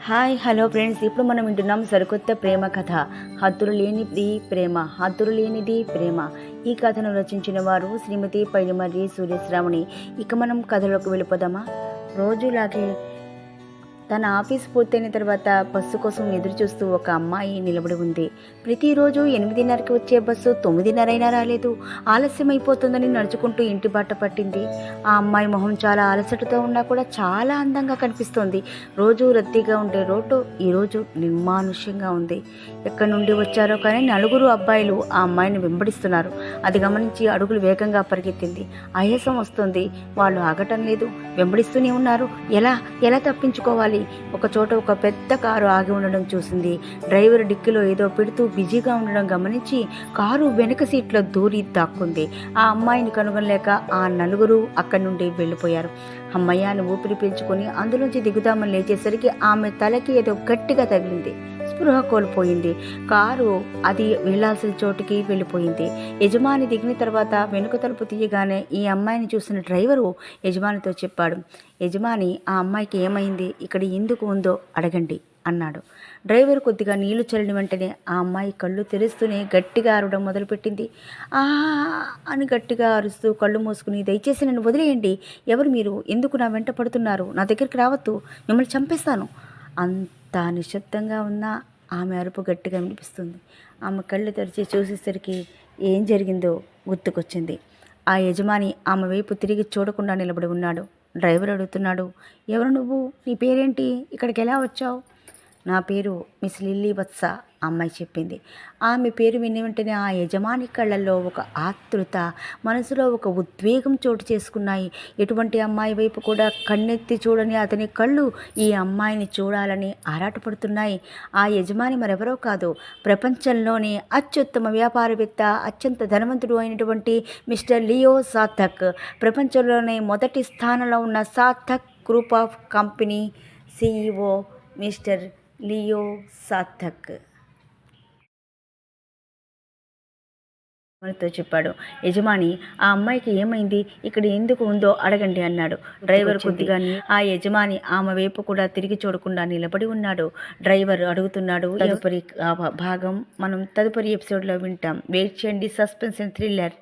Hi hello friends, ఇప్పుడు మనం వింటున్నాం సరికొత్త ప్రేమ కథ. హద్దులు లేనిది ప్రేమ, హద్దులు లేనిది ప్రేమ. ఈ కథను రచించిన వారు శ్రీమతి పైడిమర్రి సూర్యశ్రావణి. ఇక మనం కథలోకి వెళ్ళిపోదామా. రోజులాగే తన ఆఫీస్ పూర్తయిన తర్వాత బస్సు కోసం ఎదురు చూస్తూ ఒక అమ్మాయి నిలబడి ఉంది. ప్రతిరోజు 8:30కి వచ్చే బస్సు 9:30 అయినా రాలేదు. ఆలస్యం అయిపోతుందని నడుచుకుంటూ ఇంటి బాట పట్టింది. ఆ అమ్మాయి మొహం చాలా అలసటతో ఉన్నా కూడా చాలా అందంగా కనిపిస్తోంది. రోజు రద్దీగా ఉండే రోడ్డు ఈరోజు నిర్మానుష్యంగా ఉంది. ఎక్కడి నుండి వచ్చారో కానీ నలుగురు అబ్బాయిలు ఆ అమ్మాయిని వెంబడిస్తున్నారు. అది గమనించి అడుగులు వేగంగా పరిగెత్తింది. ఆయాసం వస్తుంది. వాళ్ళు ఆగటం లేదు, వెంబడిస్తూనే ఉన్నారు. ఎలా ఎలా తప్పించుకోవాలి? ఒక చోట ఒక పెద్ద కారు ఆగి ఉండడం చూసింది. డ్రైవర్ డిక్కీలో ఏదో పెడుతూ బిజీగా ఉండడం గమనించి కారు వెనక సీట్లో దూరి దాక్కుంది. ఆ అమ్మాయిని కనుగొనలేక ఆ నలుగురు అక్కడి నుండి వెళ్ళిపోయారు. అమ్మయ్య అని ఊపిరి పీల్చుకొని అందులోంచి దిగుదామని లేచేసరికి ఆమె తలకి ఏదో గట్టిగా తగిలింది. స్పృహ కోల్పోయింది. కారు అది వెళ్లాల్సిన చోటుకి వెళ్ళిపోయింది. యజమాని దిగిన తర్వాత వెనుక తలుపు తీయగానే ఈ అమ్మాయిని చూసిన డ్రైవరు యజమానితో చెప్పాడు. యజమాని, ఆ అమ్మాయికి ఏమైంది, ఇక్కడ ఎందుకు ఉందో అడగండి అన్నాడు. డ్రైవర్ కొద్దిగా నీళ్లు చల్లిన వెంటనే ఆ అమ్మాయి కళ్ళు తెరుస్తూనే గట్టిగా అరవడం మొదలుపెట్టింది. ఆ అని గట్టిగా అరుస్తూ కళ్ళు మూసుకుని, దయచేసి నన్ను వదిలేయండి, ఎవరు మీరు, ఎందుకు నా వెంట పడుతున్నారు, నా దగ్గరికి రావద్దు, మిమ్మల్ని చంపేస్తాను. అంత నిశ్శబ్దంగా ఉన్న ఆమె అరుపు గట్టిగా వినిపిస్తుంది. ఆమె కళ్ళు తెరిచి చూసేసరికి ఏం జరిగిందో గుర్తుకొచ్చింది. ఆ యజమాని ఆమె వైపు తిరిగి చూడకుండా నిలబడి ఉన్నాడు. డ్రైవర్ అడుగుతున్నాడు, ఎవరు నువ్వు, నీ పేరేంటి, ఇక్కడికి ఎలా వచ్చావు? నా పేరు మిస్ లిల్లీ వత్స, అమ్మాయి చెప్పింది. ఆమె పేరు విన్న వెంటనే ఆ యజమాని కళ్ళల్లో ఒక ఆతృత, మనసులో ఒక ఉద్వేగం చోటు చేసుకున్నాయి. ఎటువంటి అమ్మాయి వైపు కూడా కన్నెత్తి చూడని అతని కళ్ళు ఈ అమ్మాయిని చూడాలని ఆరాటపడుతున్నాయి. ఆ యజమాని మరెవరో కాదు, ప్రపంచంలోనే అత్యుత్తమ వ్యాపారవేత్త, అత్యంత ధనవంతుడు అయినటువంటి మిస్టర్ లియో సార్థక్. ప్రపంచంలోనే మొదటి స్థానంలో ఉన్న Sarthak group of company CEO mister Leo Sarthak తో చెప్పాడు. యజమాని, ఆ అమ్మాయికి ఏమైంది, ఇక్కడ ఎందుకు ఉందో అడగండి అన్నాడు. డ్రైవర్ కొద్దిగా ఆ యజమాని ఆమె వైపు కూడా తిరిగి చూడకుండా నిలబడి ఉన్నాడు. డ్రైవర్ అడుగుతున్నాడు. తదుపరి భాగం మనం తదుపరి ఎపిసోడ్లో వింటాం. వెయిట్ చేయండి. Suspense and thriller.